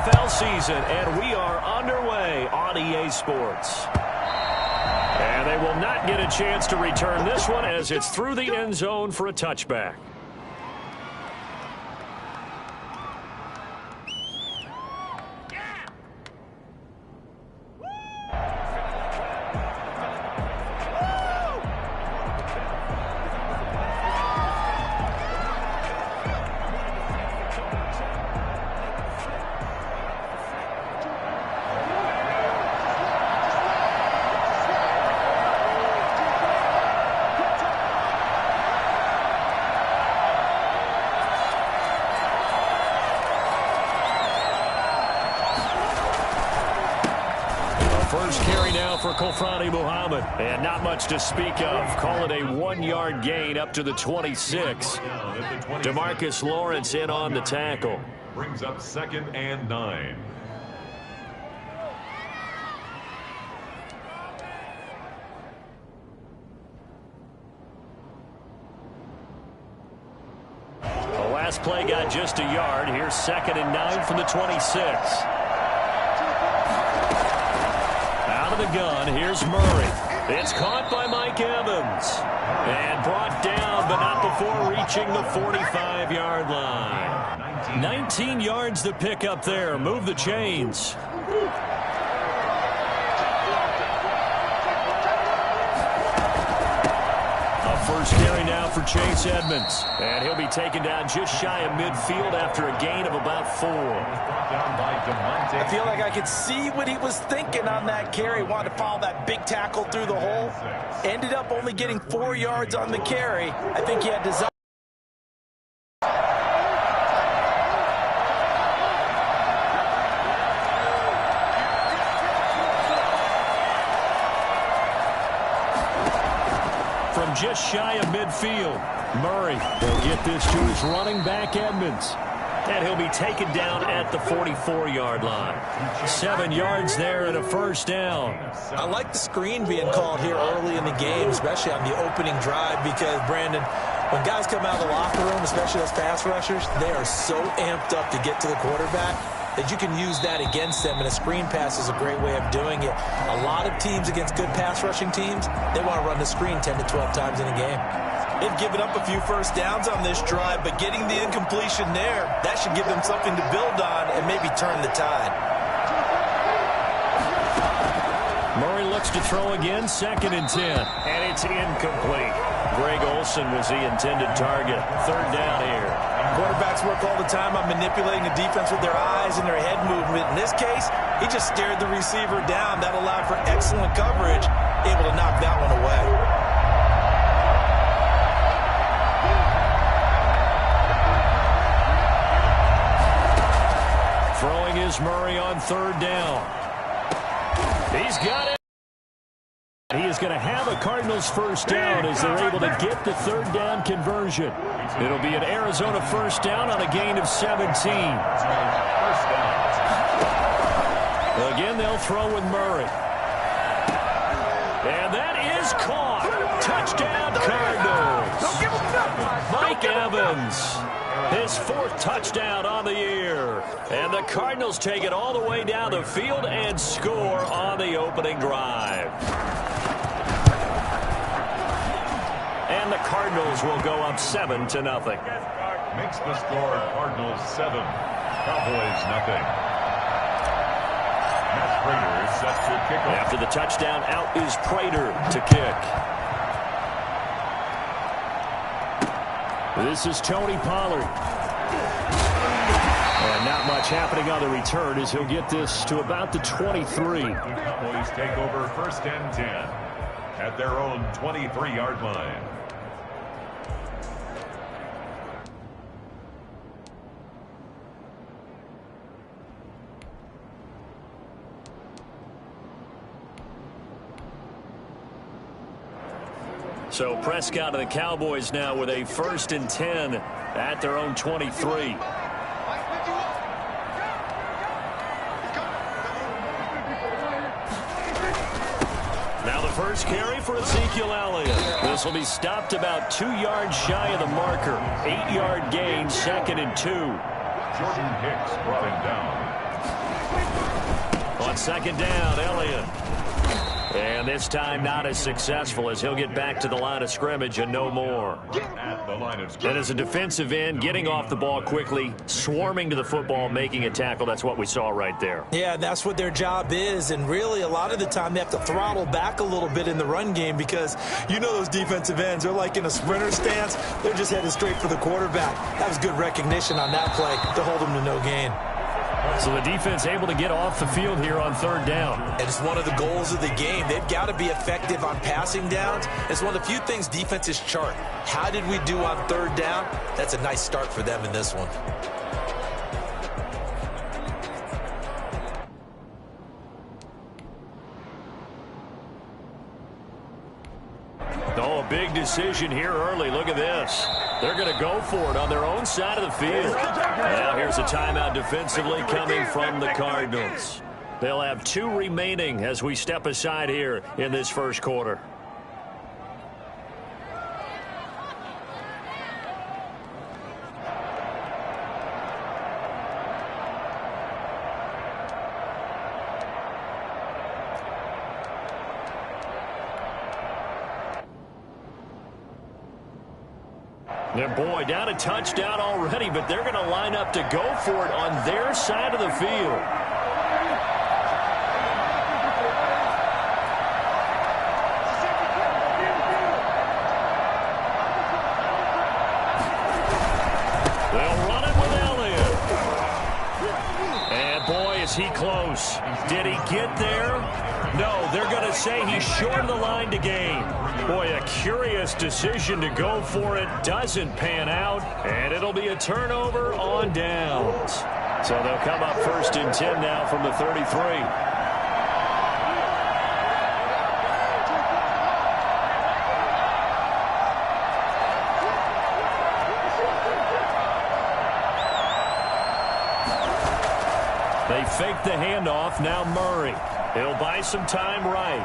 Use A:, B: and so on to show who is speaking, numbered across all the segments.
A: NFL season, and we are underway on EA Sports. And they will not get a chance to return this one as it's through the end zone for a touchback. First carry now for Kofrani Muhammad. And not much to speak of. Call it a 1-yard gain up to the 26. DeMarcus Lawrence in on the tackle.
B: Brings up 2nd and 9.
A: The last play got just a yard. Here's 2nd and 9 from the 26. Out of the gun, here's Murray. It's caught by Mike Evans. And brought down, but not before reaching the 45-yard line. 19 yards to pick up there. Move the chains. First carry now for Chase Edmonds. And he'll be taken down just shy of midfield after a gain of about 4.
C: I feel like I could see what he was thinking on that carry. Wanted to follow that big tackle through the hole. Ended up only getting 4 yards on the carry. I think he had desire.
A: From just shy of midfield, Murray will get this to his running back, Edmonds. And he'll be taken down at the 44-yard line. 7 yards there and a first down.
C: I like the screen being called here early in the game, especially on the opening drive, because, Brandon, when guys come out of the locker room, especially those pass rushers, they are so amped up to get to the quarterback that you can use that against them, and a screen pass is a great way of doing it. A lot of teams against good pass rushing teams, they want to run the screen 10 to 12 times in a game. They've given up a few first downs on this drive, but getting the incompletion there, that should give them something to build on and maybe turn the tide.
A: Murray looks to throw again, 2nd and 10. And it's incomplete. Greg Olsen was the intended target. 3rd down here.
C: Quarterbacks work all the time on manipulating the defense with their eyes and their head movement. In this case, he just stared the receiver down. That allowed for excellent coverage, able to knock that one away.
A: Throwing is Murray on 3rd down. He's got it. He is going to have a Cardinals first down as they're able to get the 3rd down conversion. It'll be an Arizona first down on a gain of 17. Again, they'll throw with Murray. And that is caught. Touchdown, Cardinals. Mike Evans. His 4th touchdown on the year. And the Cardinals take it all the way down the field and score on the opening drive. And the Cardinals will go up 7-0.
B: Makes the score Cardinals 7, Cowboys nothing. Matt Prater is set to kick off.
A: After the touchdown, out is Prater to kick. This is Tony Pollard. And not much happening on the return as he'll get this to about the 23.
B: The Cowboys take over 1st and 10 at their own 23-yard line.
A: So Prescott and the Cowboys now with a 1st and 10 at their own 23. Now the first carry for Ezekiel Elliott. This will be stopped about 2 yards shy of the marker. 8-yard gain, 2nd and 2.
B: Jordan Hicks brought him down.
A: second down, Elliott. And this time not as successful as he'll get back to the line of scrimmage and no more. And as a defensive end, getting off the ball quickly, swarming to the football, making a tackle, that's what we saw right there.
C: Yeah, that's what their job is. And really, a lot of the time, they have to throttle back a little bit in the run game because you know those defensive ends, they're like in a sprinter stance. They're just headed straight for the quarterback. That was good recognition on that play to hold them to no gain.
A: So the defense able to get off the field here on third down.
C: And it's one of the goals of the game. They've got to be effective on passing downs. It's one of the few things defenses chart. How did we do on third down? That's a nice start for them in this one.
A: Oh, a big decision here early. Look at this. They're going to go for it on their own side of the field. Now here's a timeout defensively coming from the Cardinals. They'll have 2 remaining as we step aside here in this first quarter. And boy, down a touchdown already, but they're going to line up to go for it on their side of the field. They'll run it with Elliott. And boy, is he close. Did he get there? No, they're going to say he's short of the line to gain. Boy, a curious decision to go for it. Doesn't pan out, and it'll be a turnover on downs. So they'll come up first and 10 now from the 33. They fake the handoff. Now Murray. He'll buy some time right.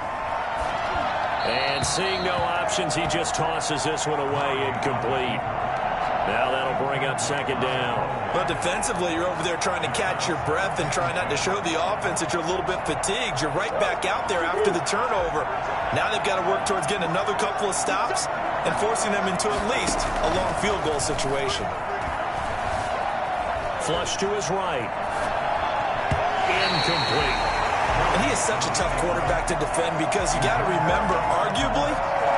A: And seeing no options, he just tosses this one away incomplete. Now that'll bring up second down.
C: But defensively, you're over there trying to catch your breath and try not to show the offense that you're a little bit fatigued. You're right back out there after the turnover. Now they've got to work towards getting another couple of stops and forcing them into at least a long field goal situation.
A: Flush to his right. Incomplete.
C: And he is such a tough quarterback to defend because you got to remember, arguably,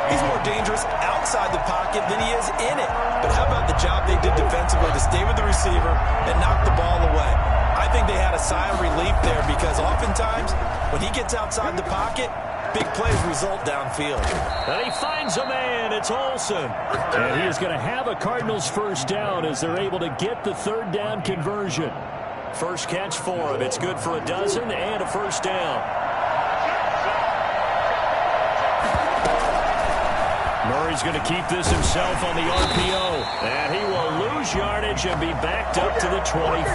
C: he's more dangerous outside the pocket than he is in it. But how about the job they did defensively to stay with the receiver and knock the ball away? I think they had a sigh of relief there because oftentimes when he gets outside the pocket, big plays result downfield.
A: And he finds a man. It's Olsen. And he is going to have a Cardinals first down as they're able to get the third down conversion. First catch for him. It's good for a dozen and a first down. Murray's going to keep this himself on the RPO. And he will lose yardage and be backed up to the 24.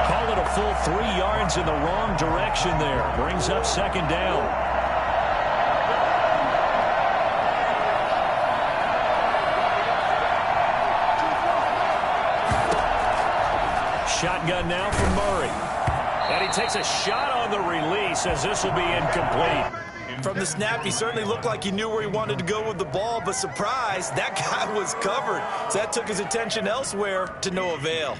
A: Call it a full 3 yards in the wrong direction there. Brings up second down. Shotgun now from Murray. And he takes a shot on the release as this will be incomplete.
C: From the snap, he certainly looked like he knew where he wanted to go with the ball, but surprise, that guy was covered. So that took his attention elsewhere to no avail.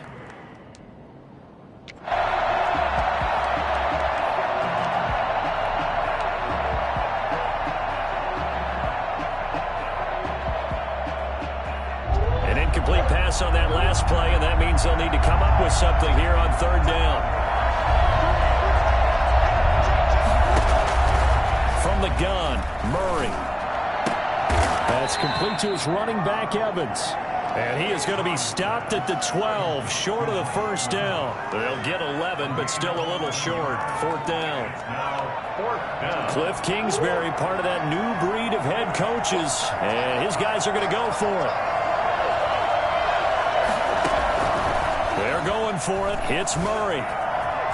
A: An incomplete pass on that last play, and that means they'll need to come up with something here on third down. From the gun, Murray. That's complete to his running back, Evans. And he is going to be stopped at the 12, short of the first down. They'll get 11, but still a little short. Fourth down. Cliff Kingsbury, part of that new breed of head coaches. And his guys are going to go for it. They're going for it. It's Murray.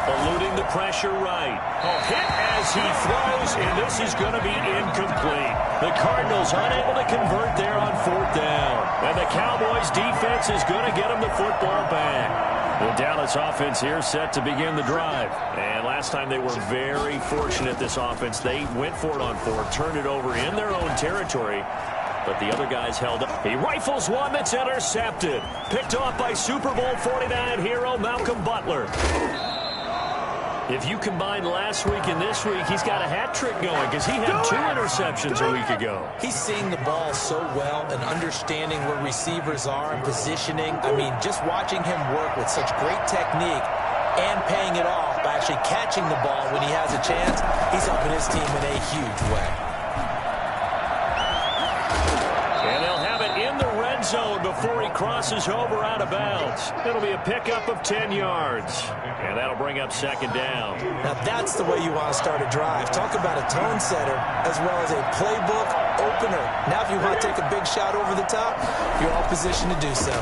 A: Eluding the pressure right. Hit as he throws, and this is going to be incomplete. The Cardinals unable to convert there on fourth down. And the Cowboys defense is going to get them the football back. The Dallas offense here set to begin the drive. And last time they were very fortunate, this offense. They went for it on 4, turned it over in their own territory, but the other guys held up. He rifles one that's intercepted. Picked off by Super Bowl 49 hero Malcolm Butler. If you combine last week and this week, he's got a hat trick going because he had 2 interceptions a week ago.
C: He's seeing the ball so well and understanding where receivers are and positioning. I mean, just watching him work with such great technique and paying it off by actually catching the ball when he has a chance, he's helping his team in a huge way.
A: And they'll have it in the red zone before he crosses over out of bounds. It'll be a pickup of 10 yards. And that'll bring up second down.
C: Now that's the way you want to start a drive. Talk about a tone setter as well as a playbook opener. Now if you want to take a big shot over the top, you're all positioned to do so.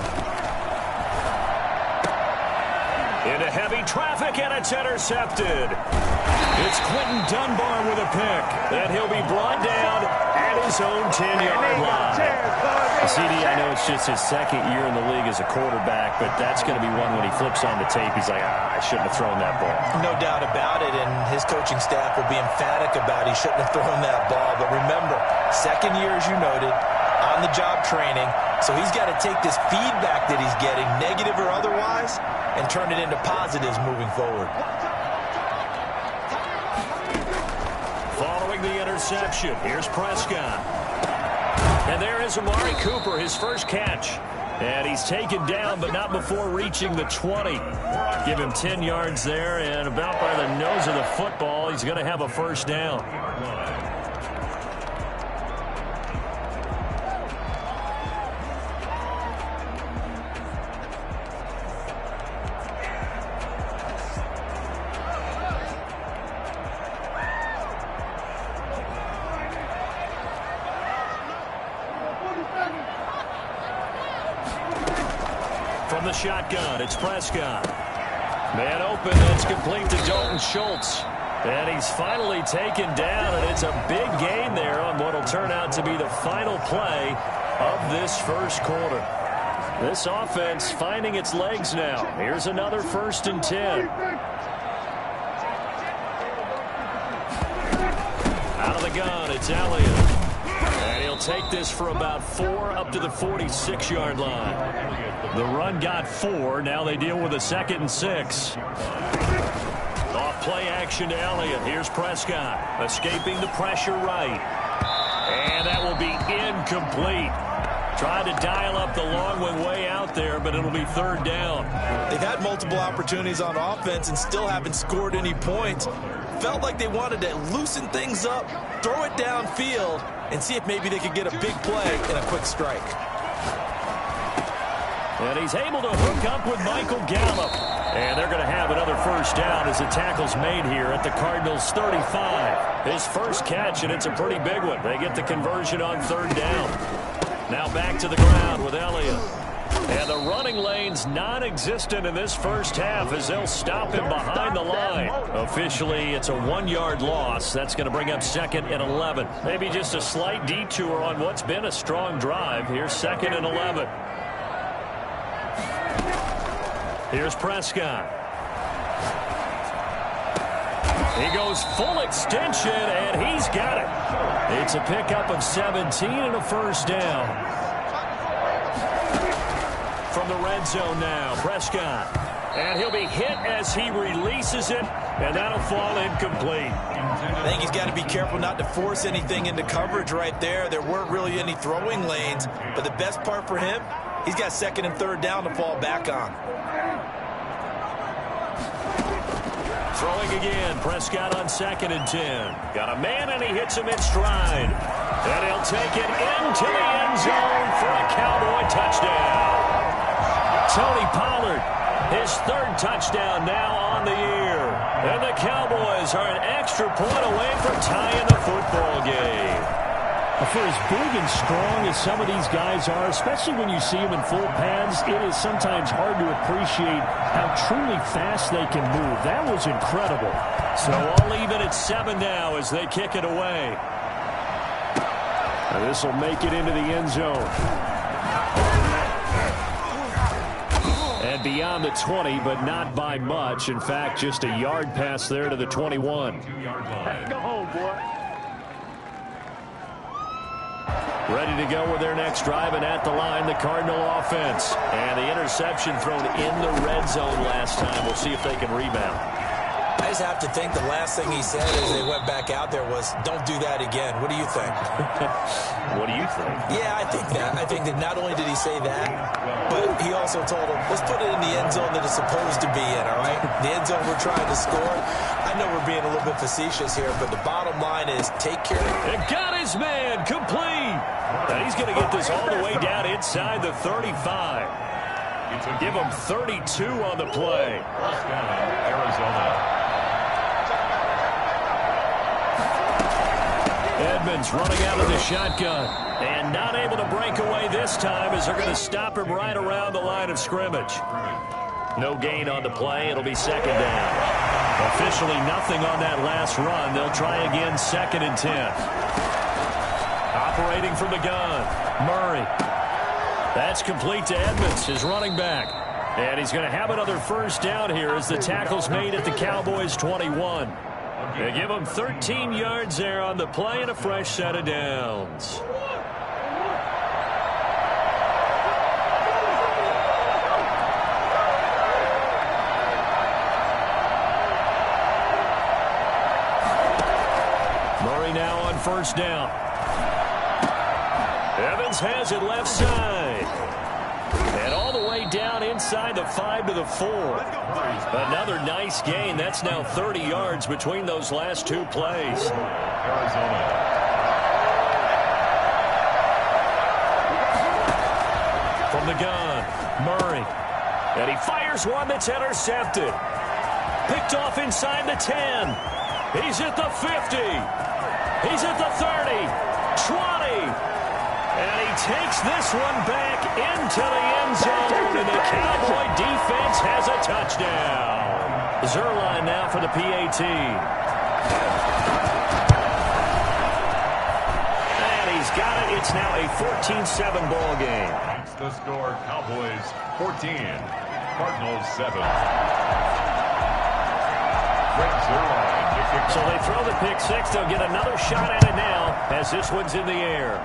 A: Into heavy traffic, and it's intercepted. It's Quentin Dunbar with a pick. And he'll be brought down at his own 10-yard line. CD, I know it's just his second year in the league as a quarterback, but that's going to be one when he flips on the tape. He's like, I shouldn't have thrown that ball.
C: No doubt about it, and his coaching staff will be emphatic about he shouldn't have thrown that ball. But remember, second year, as you noted, on-the-job training, so he's got to take this feedback that he's getting, negative or otherwise, and turn it into positives moving forward.
A: Following the interception, here's Prescott. And there is Amari Cooper, his first catch. And he's taken down, but not before reaching the 20. Give him 10 yards there, and about by the nose of the football, he's going to have a first down. From the shotgun, it's Prescott. Man open, it's complete to Dalton Schultz. And he's finally taken down, and it's a big gain there on what will turn out to be the final play of this first quarter. This offense finding its legs now. Here's another 1st and 10. Out of the gun, it's Elliott. And he'll take this for about 4 up to the 46-yard line. The run got 4. Now they deal with a 2nd and 6. Off play action to Elliott. Here's Prescott. Escaping the pressure right. And that will be incomplete. Tried to dial up the long one way out there, but it'll be 3rd down.
C: They've had multiple opportunities on offense and still haven't scored any points. Felt like they wanted to loosen things up, throw it downfield, and see if maybe they could get a big play in a quick strike.
A: And he's able to hook up with Michael Gallup. And they're going to have another first down as the tackle's made here at the Cardinals' 35. His first catch, and it's a pretty big one. They get the conversion on 3rd down. Now back to the ground with Elliott. And the running lane's non-existent in this first half as they'll stop him behind the line. Officially, it's a 1-yard loss. That's going to bring up 2nd and 11. Maybe just a slight detour on what's been a strong drive. Here's 2nd and 11. Here's Prescott. He goes full extension, and he's got it. It's a pickup of 17 and a first down. From the red zone now, Prescott. And he'll be hit as he releases it, and that'll fall incomplete.
C: I think he's got to be careful not to force anything into coverage right there. There weren't really any throwing lanes, but the best part for him, he's got 2nd and 3rd down to fall back on.
A: Throwing again, Prescott on 2nd and 10. Got a man, and he hits him in stride. And he'll take it into the end zone for a Cowboy touchdown. Tony Pollard, his 3rd touchdown now on the year. And the Cowboys are an extra point away from tying the football game.
D: For as big and strong as some of these guys are, especially when you see them in full pads, it is sometimes hard to appreciate how truly fast they can move. That was incredible.
A: So all even at 7 now as they kick it away.
D: Now this will make it into the end zone.
A: And beyond the 20, but not by much. In fact, just a yard pass there to the 21.
D: Go home, boy.
A: Ready to go with their next drive, and at the line, the Cardinal offense. And the interception thrown in the red zone last time. We'll see if they can rebound.
C: I just have to think the last thing he said as they went back out there was, don't do that again. What do you think?
A: What do you think?
C: Yeah, I think that. I think that not only did he say that, but he also told him, let's put it in the end zone that it's supposed to be in, all right? The end zone we're trying to score. I know we're being a little bit facetious here, but the bottom line is take care.
A: It got his man complete. And he's going to get this all the way down inside the 35. Give him 32 on the play.
B: First down, Arizona.
A: Edmonds running out of the shotgun. And not able to break away this time as they're going to stop him right around the line of scrimmage. No gain on the play. It'll be second down. Officially nothing on that last run. They'll try again, 2nd and 10. Operating from the gun, Murray. That's complete to Edmonds, his running back. And he's going to have another first down here as the tackle's made at the Cowboys' 21. They give him 13 yards there on the play and a fresh set of downs. Murray now on first down. Evans has it left side. And all the way down inside the 5 to the 4. Another nice gain. That's now 30 yards between those last two plays.
B: Arizona.
A: From the gun, Murray. And he fires one that's intercepted. Picked off inside the 10. He's at the 50. He's at the 30. 20. And he takes this one back into the end zone, and the Cowboy defense has a touchdown. Zuerlein now for the PAT. And he's got it. It's now a 14-7 ball game.
B: That's the score. Cowboys 14, Cardinals 7.
A: So they throw the pick six. They'll get another shot at it now as this one's in the air.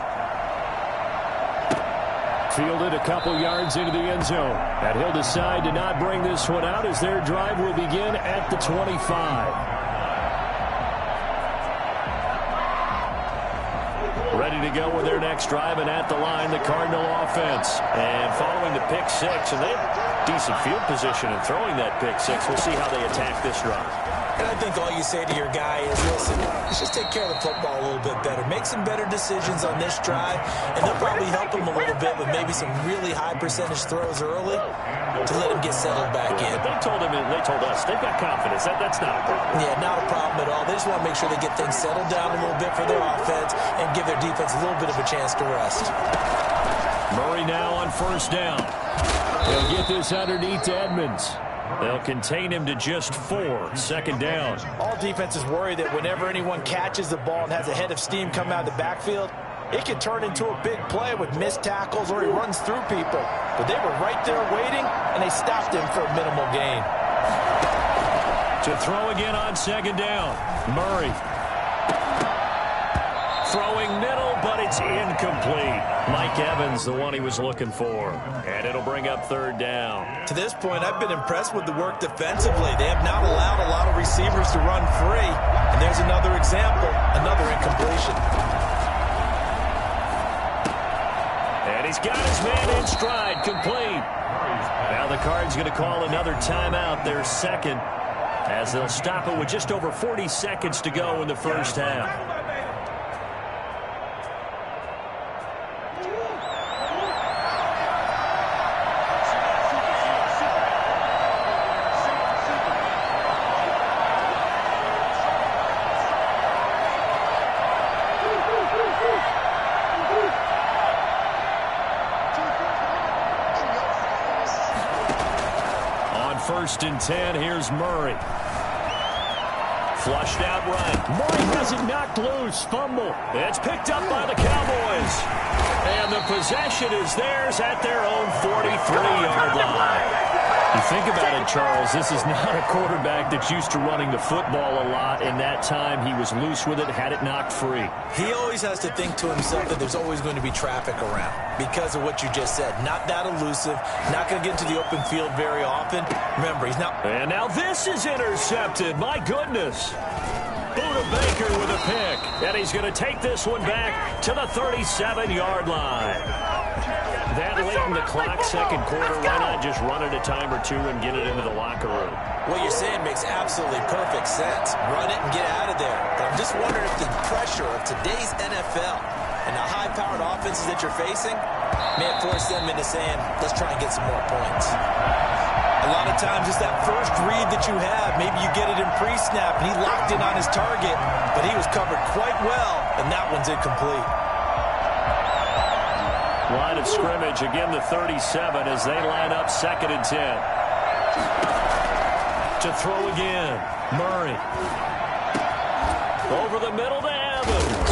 A: Fielded a couple yards into the end zone. And he'll decide to not bring this one out as their drive will begin at the 25. Ready to go with their next drive, and at the line, the Cardinal offense. And following the pick six, and they have decent field position in throwing that pick six. We'll see how they attack this drive.
C: And I think all you say to your guy is, listen, let's just take care of the football a little bit better. Make some better decisions on this drive, and they'll probably help him a little bit with maybe some really high percentage throws early to let him get settled back in.
A: They told us, they've got confidence. That's not a problem.
C: Yeah, not a problem at all. They just want to make sure they get things settled down a little bit for their offense and give their defense a little bit of a chance to rest.
A: Murray now on first down. He'll get this underneath to Edmonds. They'll contain him to just 4. Second down.
C: All defenses worry that whenever anyone catches the ball and has a head of steam come out of the backfield, it can turn into a big play with missed tackles or he runs through people. But they were right there waiting, and they stopped him for a minimal gain.
A: To throw again on second down. Murray. Throwing middle, but it's incomplete. Mike Evans, the one he was looking for. And it'll bring up third down.
C: To this point, I've been impressed with the work defensively. They have not allowed a lot of receivers to run free. And there's another example, another incompletion.
A: And he's got his man in stride, complete. Now the Cards going to call another timeout, their second, as they'll stop it with just over 40 seconds to go in the first half. First and 10, here's Murray. Flushed out right. Murray has it knocked loose. Fumble. It's picked up by the Cowboys. And the possession is theirs at their own 43-yard line. You think about it, Charles, this is not a quarterback that's used to running the football a lot, and that time he was loose with it, had it knocked free.
C: He always has to think to himself that there's always going to be traffic around because of what you just said. Not that elusive, not going to get into the open field very often. Remember, he's not...
A: And now this is intercepted. My goodness. Buda Baker with a pick, and he's going to take this one back to the 37-yard line. That late in the clock, second quarter, why not just run it a time or two and get it into the locker room?
C: What you're saying makes absolutely perfect sense. Run it and get out of there. But I'm just wondering if the pressure of today's NFL and the high-powered offenses that you're facing may force them into saying, let's try and get some more points. A lot of times it's that first read that you have. Maybe you get it in pre-snap, and he locked in on his target, but he was covered quite well, and that one's incomplete.
A: Line of scrimmage, again the 37 as they line up 2nd and 10. To throw again, Murray. Over the middle to Evans.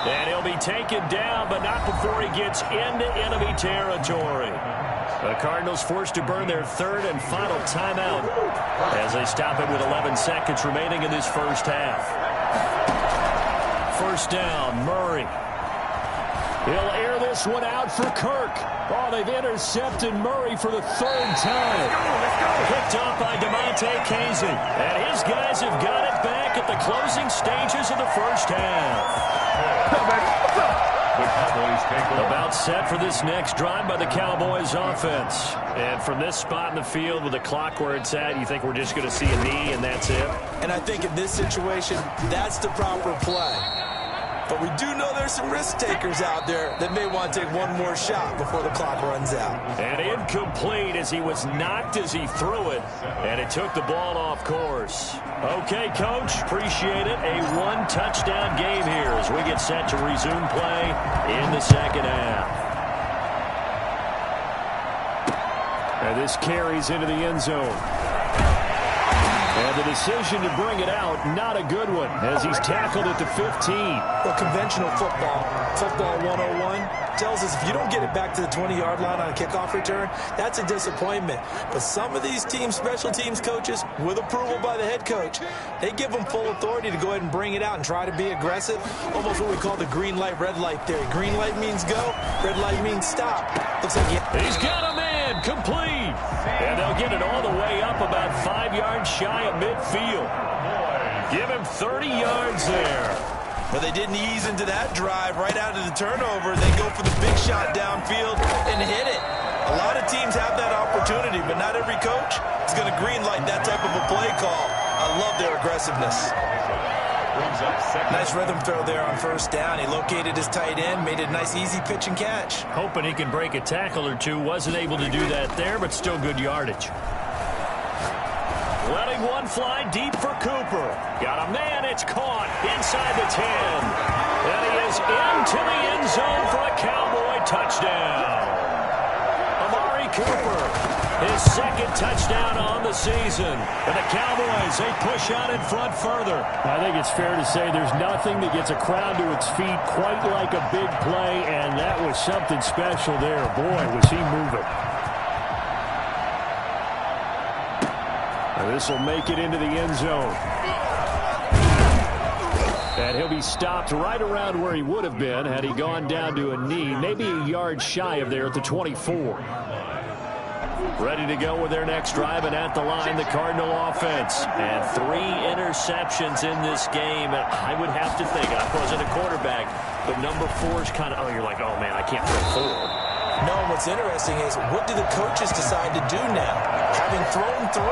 A: And he'll be taken down, but not before he gets into enemy territory. The Cardinals forced to burn their 3rd and final timeout as they stop it with 11 seconds remaining in this first half. First down, Murray. He'll air this one out for Kirk. Oh, they've intercepted Murray for the 3rd time. Picked up by DeMonte Casey. And his guys have got it back at the closing stages of the first half.
B: The Cowboys take over.
A: About set for this next drive by the Cowboys offense. And from this spot in the field with the clock where it's at, you think we're just going to see a knee and that's it?
C: And I think in this situation, that's the proper play. But we do know there's some risk takers out there that may want to take one more shot before the clock runs out.
A: And incomplete as he was knocked as he threw it. And it took the ball off course. Okay, Coach, appreciate it. A one-touchdown game here as we get set to resume play in the second half. And this carries into the end zone. And the decision to bring it out, not a good one, as he's tackled at the 15.
C: Well, conventional football 101, tells us if you don't get it back to the 20-yard line on a kickoff return, that's a disappointment. But some of these teams, special teams coaches, with approval by the head coach, they give them full authority to go ahead and bring it out and try to be aggressive. Almost what we call the green light, red light theory. Green light means go, red light means stop. Looks like
A: he's got a man, complete. And they'll get it all the way up about 5 yards shy of midfield. Give him 30 yards there.
C: But they didn't ease into that drive right out of the turnover. They go for the big shot downfield and hit it. A lot of teams have that opportunity, but not every coach is going to green light that type of a play call. I love their aggressiveness. Nice rhythm throw there on first down. He located his tight end, made it a nice easy pitch and catch.
A: Hoping he can break a tackle or two. Wasn't able to do that there, but still good yardage. Letting one fly deep for Cooper. Got a man, it's caught inside the 10. And he is into the end zone for a Cowboy touchdown. Amari Cooper, his 2nd touchdown on the season. And the Cowboys, they push out in front further.
D: I think it's fair to say there's nothing that gets a crowd to its feet quite like a big play, and that was something special there. Boy, was he moving. This will make it into the end zone. And he'll be stopped right around where he would have been had he gone down to a knee, maybe a yard shy of there at the 24. Ready to go with their next drive, and at the line, the Cardinal offense. And 3 interceptions in this game. And I would have to think, I wasn't a quarterback, but number 4 is kind of, oh, you're like, oh, man, I can't throw 4.
C: No, what's interesting is, what do the coaches decide to do now? Having thrown 3,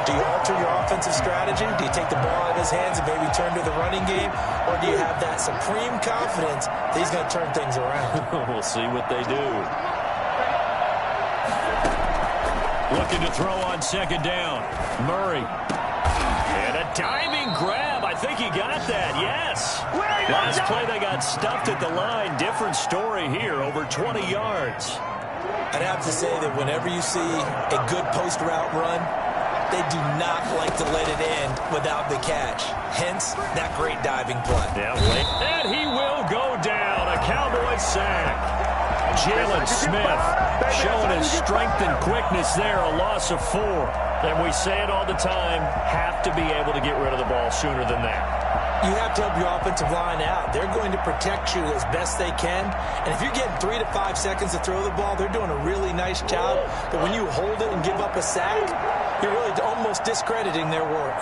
C: do you alter your offensive strategy? Do you take the ball out of his hands and maybe turn to the running game? Or do you have that supreme confidence that he's going to turn things around?
A: We'll see what they do. Looking to throw on 2nd down. Murray. And a diving grab. I think he got that, yes. Last play they got stuffed at the line. Different story here, over 20 yards.
C: I'd have to say that whenever you see a good post route run, they do not like to let it end without the catch. Hence, that great diving play.
A: Yeah, and he will go down. A Cowboy sack. Jalen Smith showing his strength and quickness there, a loss of 4. And we say it all the time, have to be able to get rid of the ball sooner than that.
C: You have to help your offensive line out. They're going to protect you as best they can. And if you're getting 3 to 5 seconds to throw the ball, they're doing a really nice job. But when you hold it and give up a sack, you're really almost discrediting their work.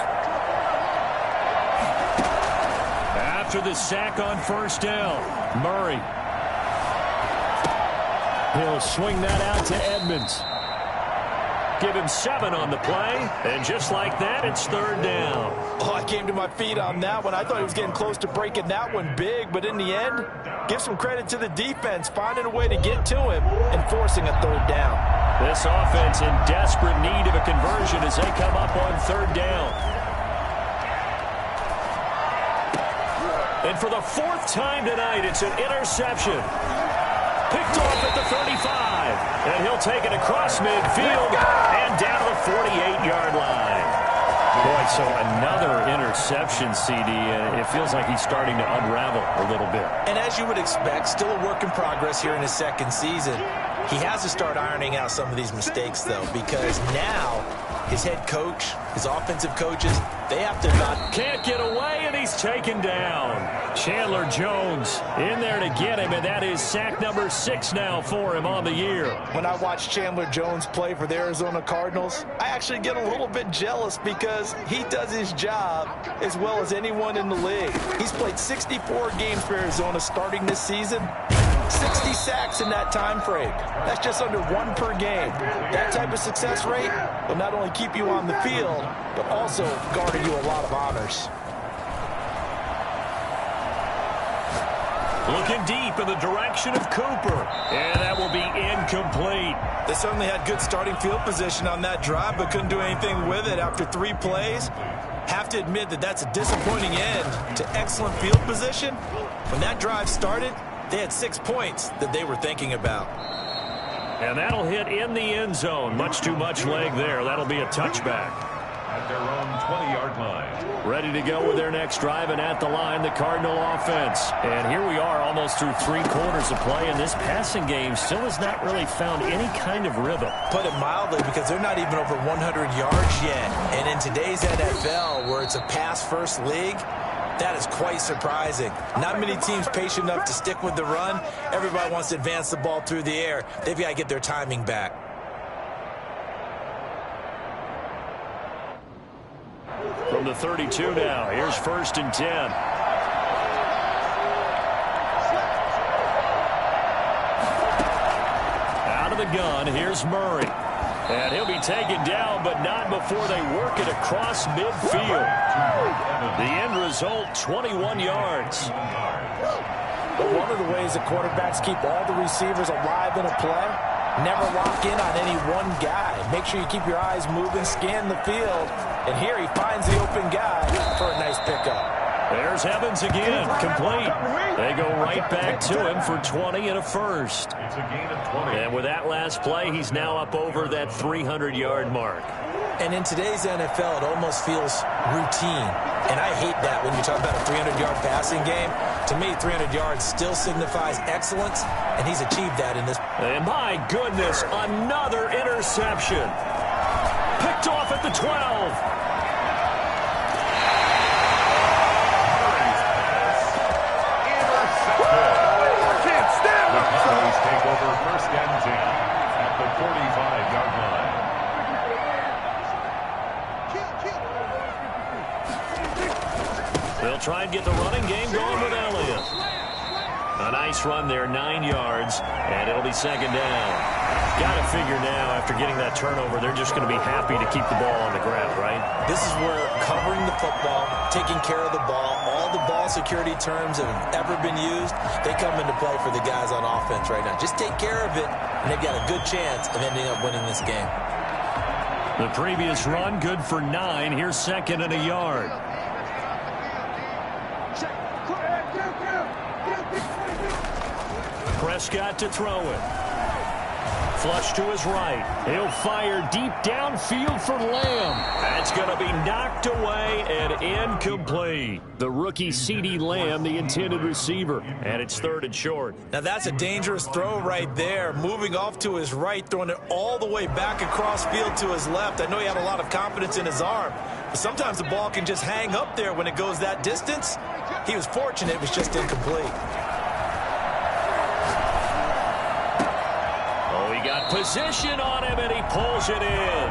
D: After the sack on first down, Murray. He'll swing that out to Edmonds.
A: Give him 7 on the play, and just like that, it's 3rd down.
C: Oh, I came to my feet on that one. I thought he was getting close to breaking that one big, but in the end, give some credit to the defense, finding a way to get to him and forcing a 3rd down.
A: This offense in desperate need of a conversion as they come up on 3rd down. And for the 4th time tonight, it's an interception. Picked off at the 35. And he'll take it across midfield and down to the 48-yard line. Boy, so another interception, CD. It feels like he's starting to unravel a little bit.
C: And as you would expect, still a work in progress here in his 2nd season. He has to start ironing out some of these mistakes, though, because now his head coach, his offensive coaches, they have to not...
A: Can't get away, and he's taken down. Chandler Jones in there to get him, and that is sack number 6 now for him on the year.
C: When I watch Chandler Jones play for the Arizona Cardinals, I actually get a little bit jealous because he does his job as well as anyone in the league. He's played 64 games for Arizona starting this season. 60 sacks in that time frame. That's just under 1 per game. That type of success rate will not only keep you on the field, but also garner you a lot of honors.
A: Looking deep in the direction of Cooper, and that will be incomplete.
C: They certainly had good starting field position on that drive, but couldn't do anything with it after 3 plays. Have to admit that that's a disappointing end to excellent field position. When that drive started, they had 6 points that they were thinking about.
A: And that'll hit in the end zone. Much too much leg there. That'll be a touchback.
B: At their own 20-yard line.
A: Ready to go with their next drive, and at the line, the Cardinal offense. And here we are almost through 3 quarters of play, and this passing game still has not really found any kind of rhythm.
C: Put it mildly, because they're not even over 100 yards yet. And in today's NFL, where it's a pass-first league, that is quite surprising. Not many teams patient enough to stick with the run. Everybody wants to advance the ball through the air. They've got to get their timing back.
A: From the 32 now, here's 1st and 10. Out of the gun, here's Murray. And he'll be taken down, but not before they work it across midfield. The end result, 21 yards.
C: But one of the ways that quarterbacks keep all the receivers alive in a play, never lock in on any one guy. Make sure you keep your eyes moving, scan the field. And here he finds the open guy for a nice pickup.
A: There's Evans again, complete. They go right back to him for 20 and a first.
B: It's a gain of 20.
A: And with that last play, he's now up over that 300-yard mark.
C: And in today's NFL, it almost feels routine. And I hate that when you talk about a 300-yard passing game. To me, 300 yards still signifies excellence, and he's achieved that in this.
A: And my goodness, another interception. Picked off at the 12.
B: The Cardinals take over 1st and 10 at the 45-yard line.
A: They'll try and get the running game going with Elliott. A nice run there, 9 yards, and it'll be 2nd down. Got to figure now, after getting that turnover, they're just going to be happy to keep the ball on the ground, right?
C: This is where covering the football, taking care of the ball, all the ball security terms that have ever been used, they come into play for the guys on offense right now. Just take care of it, and they've got a good chance of ending up winning this game.
A: The previous run, good for 9. Here's 2nd and a yard. Prescott to throw it.
D: flush to his right. He'll fire deep downfield for Lamb.
A: That's going to be knocked away and incomplete.
D: The rookie CeeDee Lamb, the intended receiver. And it's 3rd and short.
C: Now that's a dangerous throw right there. Moving off to his right, throwing it all the way back across field to his left. I know he had a lot of confidence in his arm, but sometimes the ball can just hang up there when it goes that distance. He was fortunate, it was just incomplete.
A: Oh, he got position on him, and he pulls it in.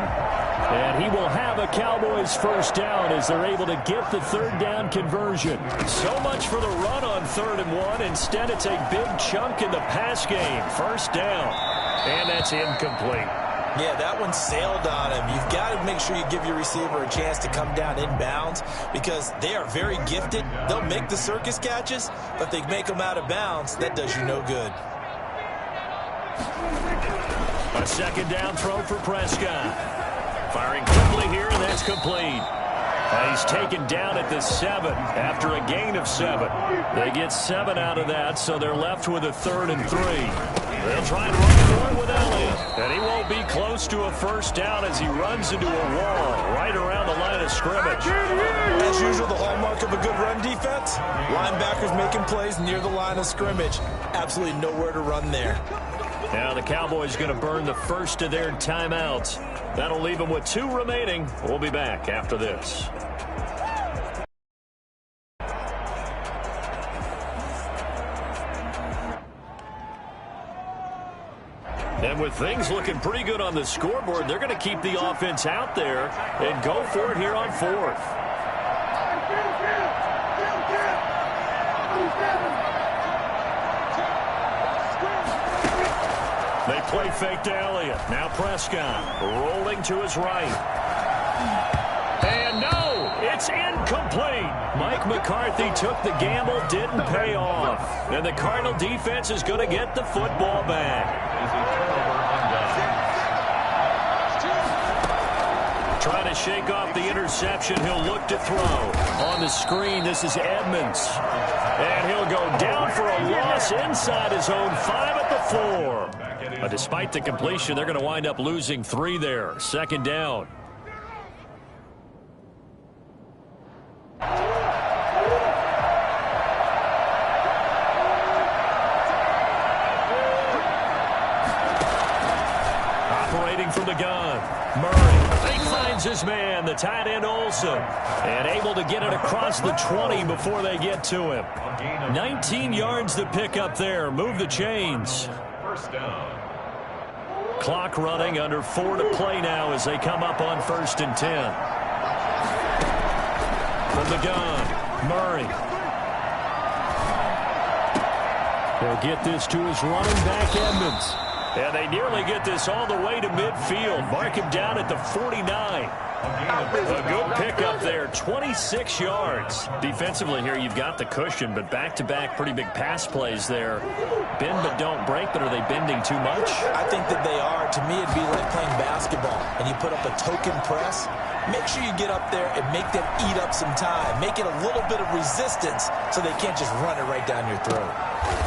D: And he will have a Cowboys first down as they're able to get the 3rd down conversion.
A: So much for the run on 3rd and 1. Instead, it's a big chunk in the pass game. First down. And that's incomplete.
C: Yeah, that one sailed on him. You've got to make sure you give your receiver a chance to come down inbounds because they are very gifted. They'll make the circus catches, but if they make them out of bounds, that does you no good.
A: A 2nd down throw for Prescott. Firing quickly here, and that's complete. He's taken down at the 7 after a gain of 7. They get 7 out of that, so they're left with a 3rd and 3. They'll try and run for it with Elliott. And he won't be close to a first down as he runs into a wall right around the line of scrimmage.
C: As usual, the hallmark of a good run defense, linebackers making plays near the line of scrimmage. Absolutely nowhere to run there.
A: Now the Cowboys going to burn the first of their timeouts. That'll leave them with 2 remaining. We'll be back after this. And with things looking pretty good on the scoreboard, they're going to keep the offense out there and go for it here on 4th. They play fake to Elliott. Now Prescott rolling to his right. And no, it's incomplete. Mike McCarthy took the gamble, didn't pay off. And the Cardinal defense is going to get the football back. Trying to shake off the interception. He'll look to throw. On the screen, this is Edmonds. And he'll go down for a loss inside his own 5 at the 4. Despite the completion, they're going to wind up losing 3 there. 2nd down. Operating from the gun, Murray. He finds his man, the tight end Olsen, and able to get it across the 20 before they get to him. 19 yards to pick up there. Move the chains.
B: First down.
A: Clock running, under 4 to play now as they come up on 1st and 10. From the gun, Murray. He'll get this to his running back, Edmonds. And they nearly get this all the way to midfield. Mark him down at the 49. A good pickup there, 26 yards. Defensively here, you've got the cushion, but back-to-back pretty big pass plays there. Bend but don't break, but are they bending too much?
C: I think that they are. To me, it'd be like playing basketball, and you put up a token press. Make sure you get up there and make them eat up some time. Make it a little bit of resistance so they can't just run it right down your throat.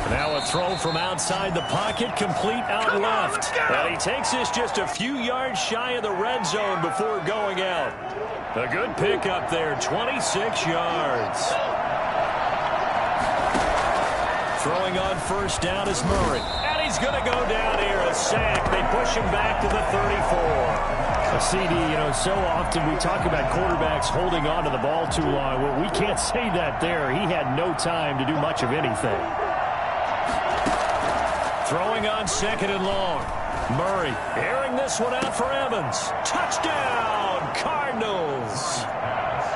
A: Now a throw from outside the pocket, complete out left. And he takes this just a few yards shy of the red zone before going out. A good pickup there, 26 yards. Throwing on first down is Murray. And he's going to go down here, a sack. They push him back to the 34.
D: CD, so often we talk about quarterbacks holding on to the ball too long. Well, we can't say that there. He had no time to do much of anything.
A: Throwing on 2nd and long. Murray airing this one out for Evans. Touchdown, Cardinals.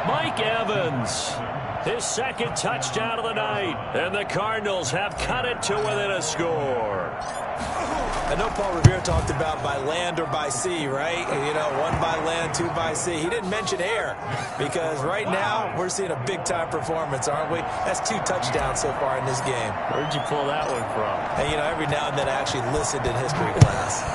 A: Mike Evans, his 2nd touchdown of the night. And the Cardinals have cut it to within a score.
C: I know Paul Revere talked about by land or by sea, right? 1 by land, 2 by sea. He didn't mention air because right now we're seeing a big-time performance, aren't we? That's 2 touchdowns so far in this game.
A: Where'd you pull that one from?
C: And, every now and then I actually listened in history class.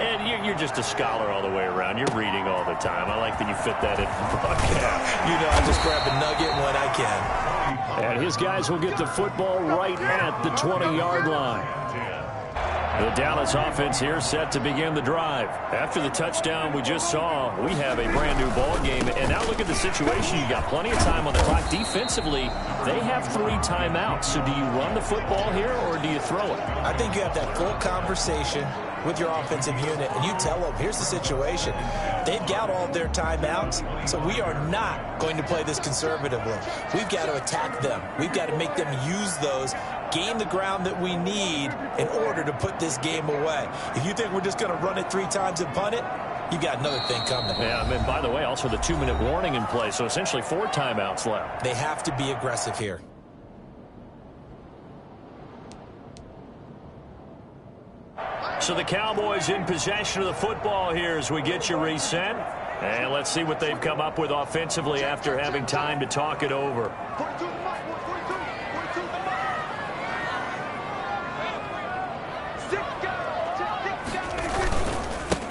A: And you're just a scholar all the way around. You're reading all the time. I like that you fit that in the broadcast.
C: I just grab a nugget when I can.
D: And his guys will get the football right at the 20-yard line. The Dallas offense here set to begin the drive. After the touchdown we just saw, we have a brand new ball game. And now look at the situation. You got plenty of time on the clock. Defensively, they have 3 timeouts. So do you run the football here or do you throw it?
C: I think you have that full conversation with your offensive unit, and you tell them, here's the situation. They've got all their timeouts, so we are not going to play this conservatively. We've got to attack them. We've got to make them use those, gain the ground that we need in order to put this game away. If you think we're just going to run it 3 times and punt it, you got another thing coming.
D: Yeah, I mean, by the way, also the 2-minute warning in play, so essentially 4 timeouts left.
C: They have to be aggressive here.
A: So the Cowboys in possession of the football here as we get you reset. And let's see what they've come up with offensively after having time to talk it over.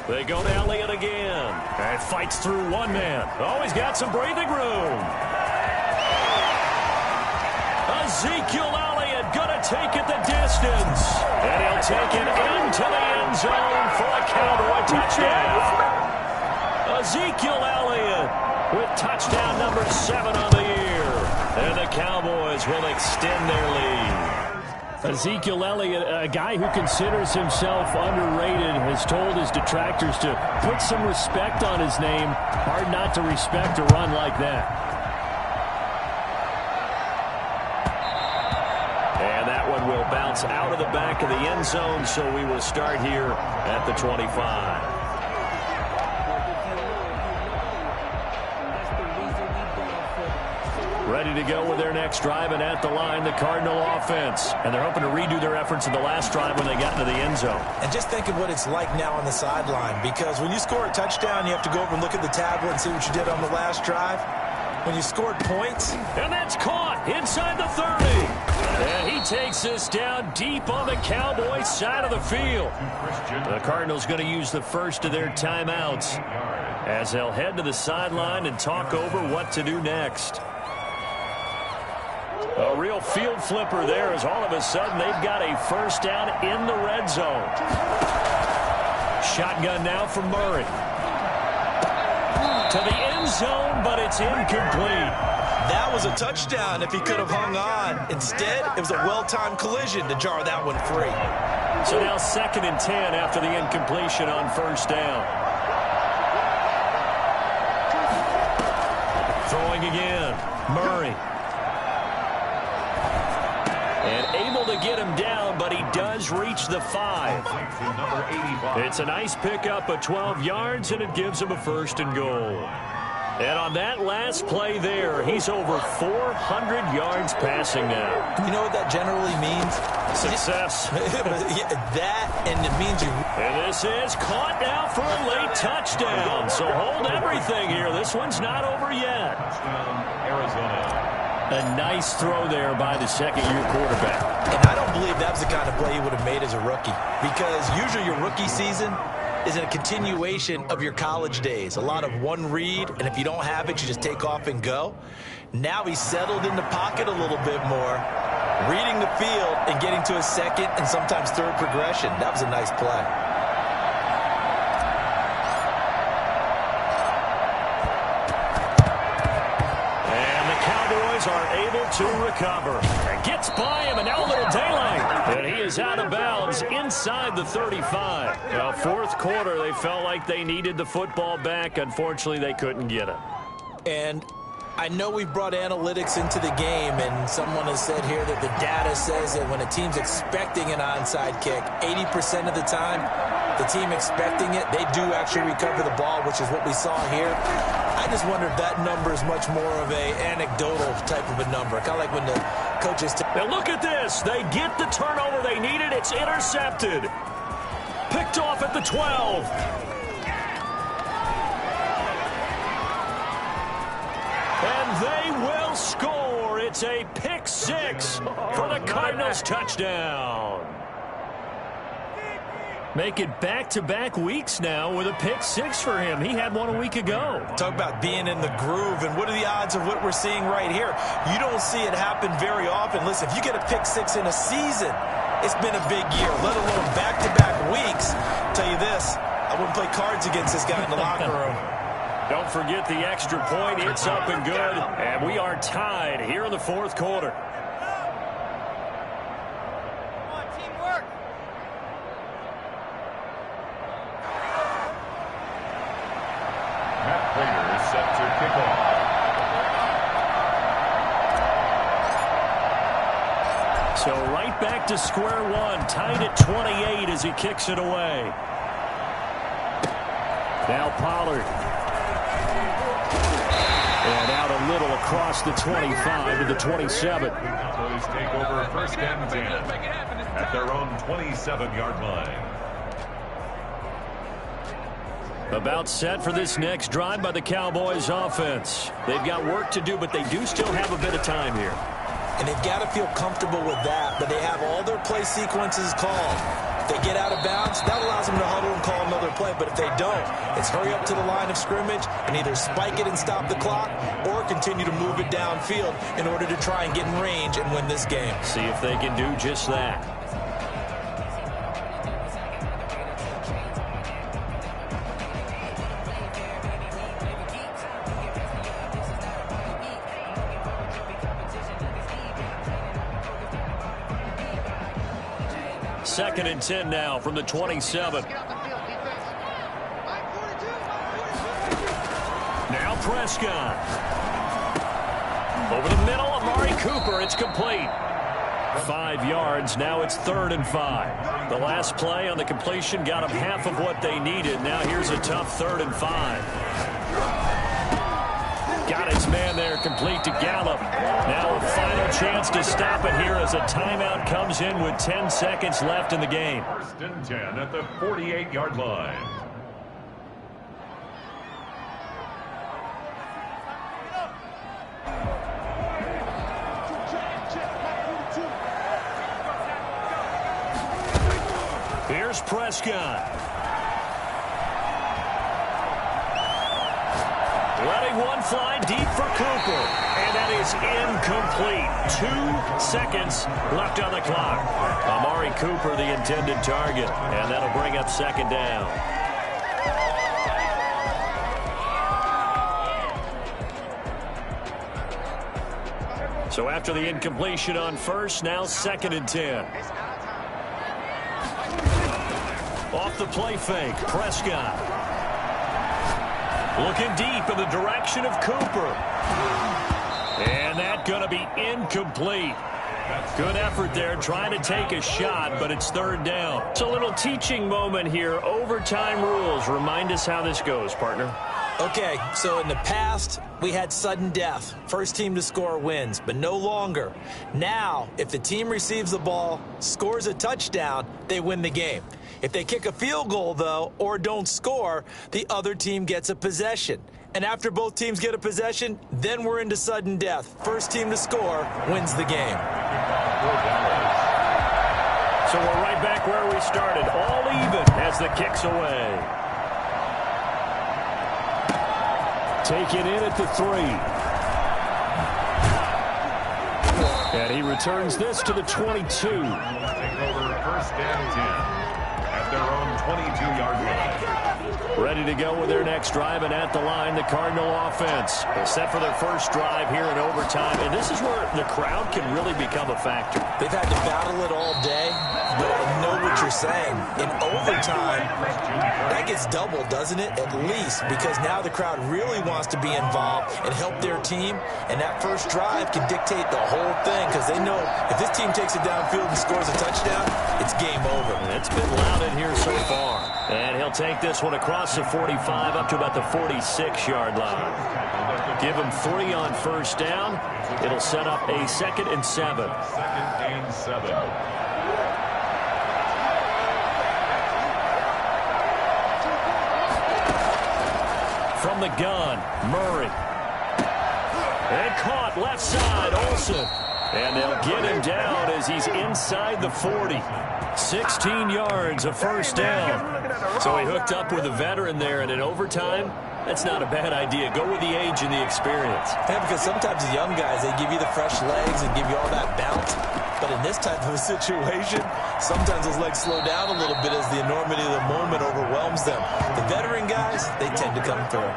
A: They go to Elliott again. And fights through one man. Oh, he's got some breathing room. Ezekiel Elliott going to take it the distance. And he'll take it into the end zone for a Cowboy touchdown. Ezekiel Elliott with touchdown number 7 on the year. And the Cowboys will extend their lead.
D: Ezekiel Elliott, a guy who considers himself underrated, has told his detractors to put some respect on his name. Hard not to respect a run like that.
A: And that one will bounce out of the back of the end zone, so we will start here at the 25. Ready to go with their next drive, and at the line, the Cardinal offense. And they're hoping to redo their efforts in the last drive when they got into the end zone.
C: And just think of what it's like now on the sideline, because when you score a touchdown, you have to go over and look at the tablet and see what you did on the last drive. When you scored points.
A: And that's caught inside the 30. And he takes this down deep on the Cowboys side of the field. The Cardinals going to use the first of their timeouts as they'll head to the sideline and talk over what to do next. A real field flipper there as all of a sudden they've got a first down in the red zone. Shotgun now from Murray. To the end zone, but it's incomplete.
C: That was a touchdown if he could have hung on. Instead, it was a well-timed collision to jar that one free.
A: So now 2nd and 10 after the incompletion on first down. Throwing again. Murray. And able to get him down, but he does reach the 5. It's a nice pickup of 12 yards, and it gives him a 1st and goal. And on that last play there, he's over 400 yards passing now.
C: You know what that generally means?
A: Success.
C: That, and it means you...
A: And this is caught now for a late touchdown. So hold everything here. This one's not over yet.
B: Arizona.
A: A nice throw there by the second-year quarterback.
C: And I don't believe that was the kind of play he would have made as a rookie, because usually your rookie season is a continuation of your college days. A lot of one read, and if you don't have it, you just take off and go. Now he's settled in the pocket a little bit more, reading the field and getting to his second and sometimes third progression. That was a nice play.
A: Are able to recover. And gets by him, and now a little daylight. And he is out of bounds inside the 35. Well, 4th quarter, they felt like they needed the football back. Unfortunately, they couldn't get it.
C: And I know we've brought analytics into the game, and someone has said here that the data says that when a team's expecting an onside kick, 80% of the time, the team expecting it, they do actually recover the ball, which is what we saw here. I just wonder if that number is much more of a anecdotal type of a number, kind of like when the coaches...
A: Now look at this. They get the turnover they needed. It's intercepted. Picked off at the 12. And they will score. It's a pick 6 for the Cardinals touchdown. Make it back-to-back weeks now with a pick 6 for him. He had one a week ago.
C: Talk about being in the groove, and what are the odds of what we're seeing right here? You don't see it happen very often. Listen, if you get a pick 6 in a season, it's been a big year, let alone back-to-back weeks. I'll tell you this, I wouldn't play cards against this guy in the locker room.
A: Don't forget the extra point. It's up and good. And we are tied here in the fourth quarter.
E: Come on, teamwork.
B: Matt Prater is set to kick off.
A: So right back to square one, tied at 28 as he kicks it away. Now Pollard. And out a little across the 25 to the 27.
B: Cowboys take over first and 10 at their own 27-yard line.
A: About set for this next drive by the Cowboys offense. They've got work to do, but they do still have a bit of time here.
C: And they've got to feel comfortable with that, but they have all their play sequences called. If they get out of bounds, that allows them to huddle and call another play. But if they don't, it's hurry up to the line of scrimmage and either spike it and stop the clock or continue to move it downfield in order to try and get in range and win this game.
A: See if they can do just that. Second and 10 now from the 27. Now Prescott. Over the middle, Amari Cooper. It's complete. 5 yards. Now it's 3rd and 5. The last play on the completion got them half of what they needed. Now here's a tough 3rd and 5. Got his man there, complete to Gallup. Now a final chance to stop it here as a timeout comes in with 10 seconds left in the game.
B: First and 10 at the 48-yard line.
A: Here's Prescott. Letting one fly deep for Cooper. And that is incomplete. 2 seconds left on the clock. Amari Cooper, the intended target. And that'll bring up 2nd down. So after the incompletion on first, now 2nd and 10. Off the play fake, Prescott. Looking deep in the direction of Cooper. And that going to be incomplete. Good effort there, trying to take a shot, but it's 3rd down. It's a little teaching moment here. Overtime rules. Remind us how this goes, partner.
C: Okay, so in the past, we had sudden death. First team to score wins, but no longer. Now, if the team receives the ball, scores a touchdown, they win the game. If they kick a field goal, though, or don't score, the other team gets a possession. And after both teams get a possession, then we're into sudden death. First team to score wins the game.
A: So we're right back where we started. All even as the kick's away. Take it in at the 3. And he returns this to the 22.
B: Take over first and 10 at their own 22-yard line.
A: Ready to go with their next drive, and at the line, the Cardinal offense. They're set for their first drive here in overtime, and this is where the crowd can really become a factor.
C: They've had to battle it all day, but I know what you're saying. In overtime, that gets doubled, doesn't it? At least, because now the crowd really wants to be involved and help their team, and that first drive can dictate the whole thing, because they know if this team takes it downfield and scores a touchdown, it's game over.
A: It's been loud in here so far. And he'll take this one across the 45 up to about the 46-yard line. Give him 3 on first down. It'll set up a 2nd and 7.
B: 2nd and 7.
A: From the gun, Murray. And caught left side, Olsen. And they'll get him down as he's inside the 40. 16 yards, a first down. So he hooked up with a veteran there, and in overtime, That's not a bad idea. Go with the age and the experience.
C: Yeah, because sometimes the young guys, they give you the fresh legs and give you all that bounce. But in this type of a situation, sometimes those legs slow down a little bit as the enormity of the moment overwhelms them. The veteran guys, they tend to come through.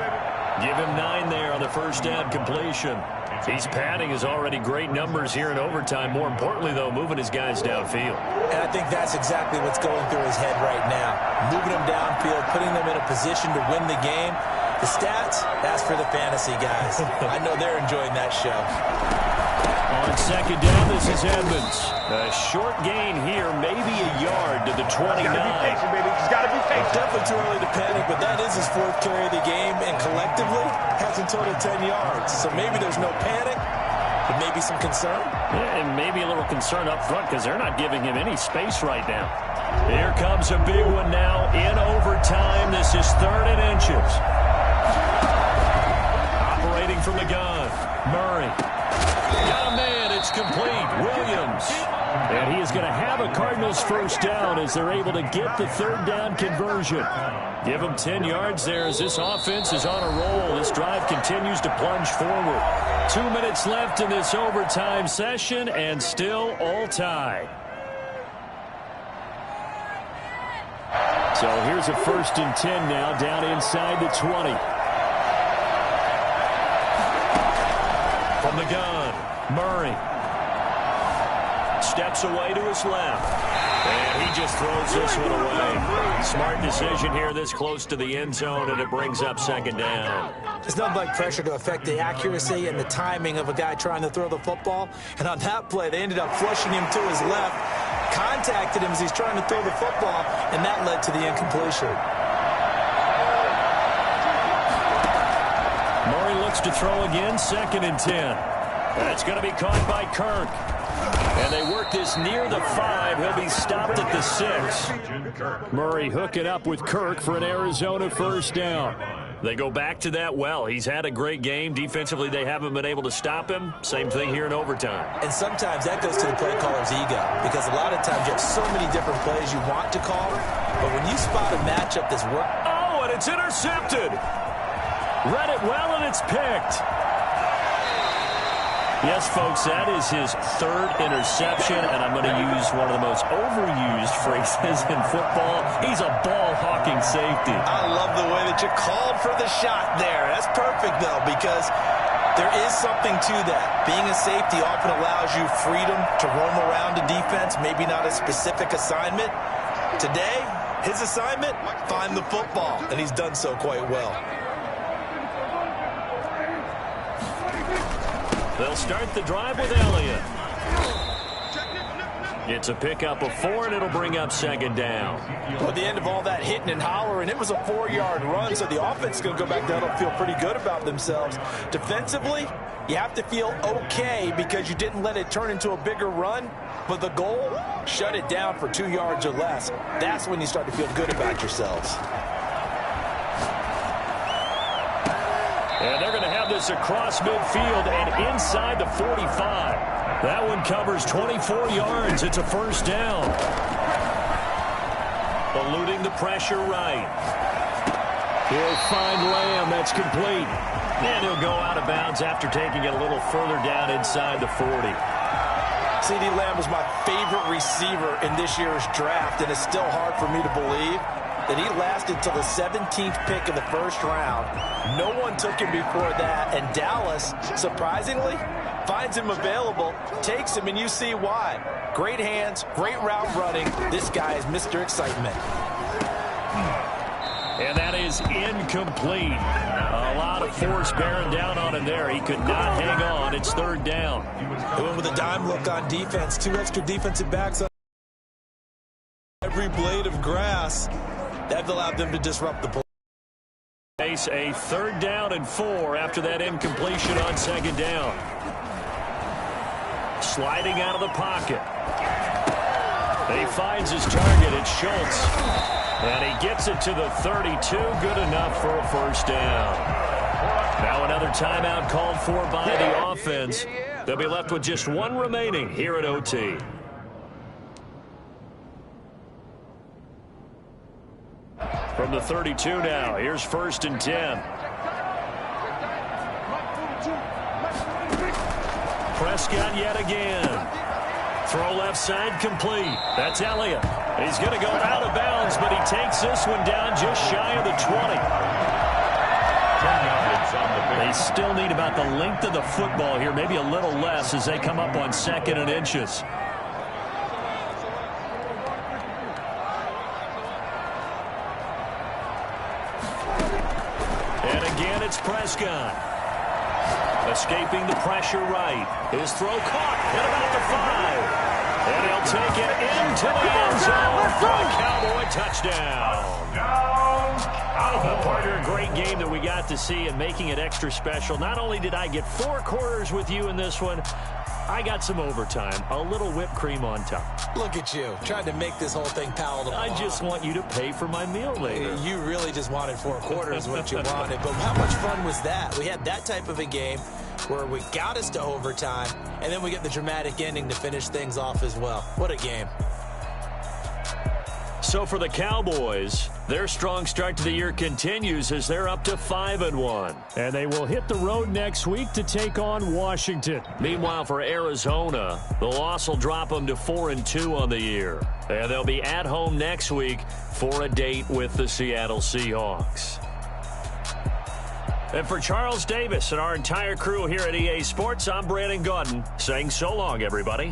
A: Give him 9 there on the first down completion. He's padding his already great numbers here in overtime. More importantly, though, moving his guys downfield.
C: And I think that's exactly what's going through his head right now. Moving them downfield, putting them in a position to win the game. The stats, that's for the fantasy guys. I know they're enjoying that show.
A: On second down, this is Edmonds. A short gain here, maybe a yard to the 29.
F: Gotta be patient, baby. Just gotta be patient.
C: Definitely too early to panic, but that is his 4th carry of the game, and collectively hasn't totaled 10 yards. So maybe there's no panic, but maybe some concern.
D: Yeah, and maybe a little concern up front because they're not giving him any space right now.
A: Here comes a big one now in overtime. This is 3rd and inches. Operating from the gun, Murray. Got a man, it's complete. Williams.
D: And he is going to have a Cardinals first down as they're able to get the 3rd down conversion.
A: Give him 10 yards there as this offense is on a roll. This drive continues to plunge forward. 2 minutes left in this overtime session and still all tied.
D: So here's a 1st and 10 now down inside the 20.
A: From the gun, Murray. Steps away to his left. And he just throws this one away. Smart decision here this close to the end zone, and it brings up 2nd down.
C: It's nothing like pressure to affect the accuracy and the timing of a guy trying to throw the football. And on that play, they ended up flushing him to his left, contacted him as he's trying to throw the football, and that led to the incompletion.
A: Murray looks to throw again, 2nd and 10. That's going to be caught by Kirk. And they work this near the 5. He'll be stopped at the 6.
D: Murray hooking up with Kirk for an Arizona first down.
A: They go back to that well. He's had a great game. Defensively, they haven't been able to stop him. Same thing here in overtime.
C: And sometimes that goes to the play caller's ego, because a lot of times you have so many different plays you want to call, but when you spot a matchup that's working.
A: Oh, and it's intercepted. Read it well, and it's picked. Yes, folks, that is his 3rd interception, and I'm going to use one of the most overused phrases in football. He's a ball-hawking safety.
C: I love the way that you called for the shot there. That's perfect, though, because there is something to that. Being a safety often allows you freedom to roam around a defense, maybe not a specific assignment. Today, his assignment, find the football, and he's done so quite well.
A: They'll start the drive with Elliott. It's a pickup of 4, and it'll bring up 2nd down.
C: At the end of all that hitting and hollering, it was a 4-yard run, so the offense is going to go back down and feel pretty good about themselves. Defensively, you have to feel okay because you didn't let it turn into a bigger run, but the goal, shut it down for 2 yards or less. That's when you start to feel good about yourselves.
A: And they're going to have this across midfield and inside the 45. That one covers 24 yards. It's a first down. Eluding the pressure right. He'll find Lamb. That's complete. And he'll go out of bounds after taking it a little further down inside the 40.
C: CeeDee Lamb was my favorite receiver in this year's draft, and it's still hard for me to believe that he lasted till the 17th pick of the first round. No one took him before that, and Dallas, surprisingly, finds him available, takes him, and you see why. Great hands, great route running. This guy is Mr. Excitement.
A: And that is incomplete. A lot of force bearing down on him there. He could not hang on. It's 3rd down.
C: They went with a dime look on defense. 2 extra defensive backs on every blade of grass. That allowed them to disrupt the play.
A: Face a 3rd down and 4 after that incompletion on 2nd down. Sliding out of the pocket. And he finds his target. It's Schultz. And he gets it to the 32. Good enough for a first down. Now another timeout called for by the offense. They'll be left with just 1 remaining here at OT. From the 32 now, here's 1st and 10. Prescott yet again. Throw left side complete. That's Elliott. He's going to go out of bounds, but he takes this one down just shy of the 20. They still need about the length of the football here, maybe a little less as they come up on 2nd and inches. And again, it's Prescott. Escaping the pressure right. His throw caught at about the 5. And he'll take it into the end zone for a Cowboy touchdown. A partner, a great game that we got to see and making it extra special. Not only did I get 4 quarters with you in this one, I got some overtime, a little whipped cream on top.
C: Look at you, trying to make this whole thing palatable.
A: I just want you to pay for my meal later.
C: You really just wanted 4 quarters, what you wanted. But how much fun was that? We had that type of a game where we got us to overtime, and then we get the dramatic ending to finish things off as well. What a game.
A: So for the Cowboys, their strong start to the year continues as they're up to 5-1.
D: And they will hit the road next week to take on Washington.
A: Meanwhile, for Arizona, the loss will drop them to 4-2 on the year. And they'll be at home next week for a date with the Seattle Seahawks. And for Charles Davis and our entire crew here at EA Sports, I'm Brandon Gaudin saying so long, everybody.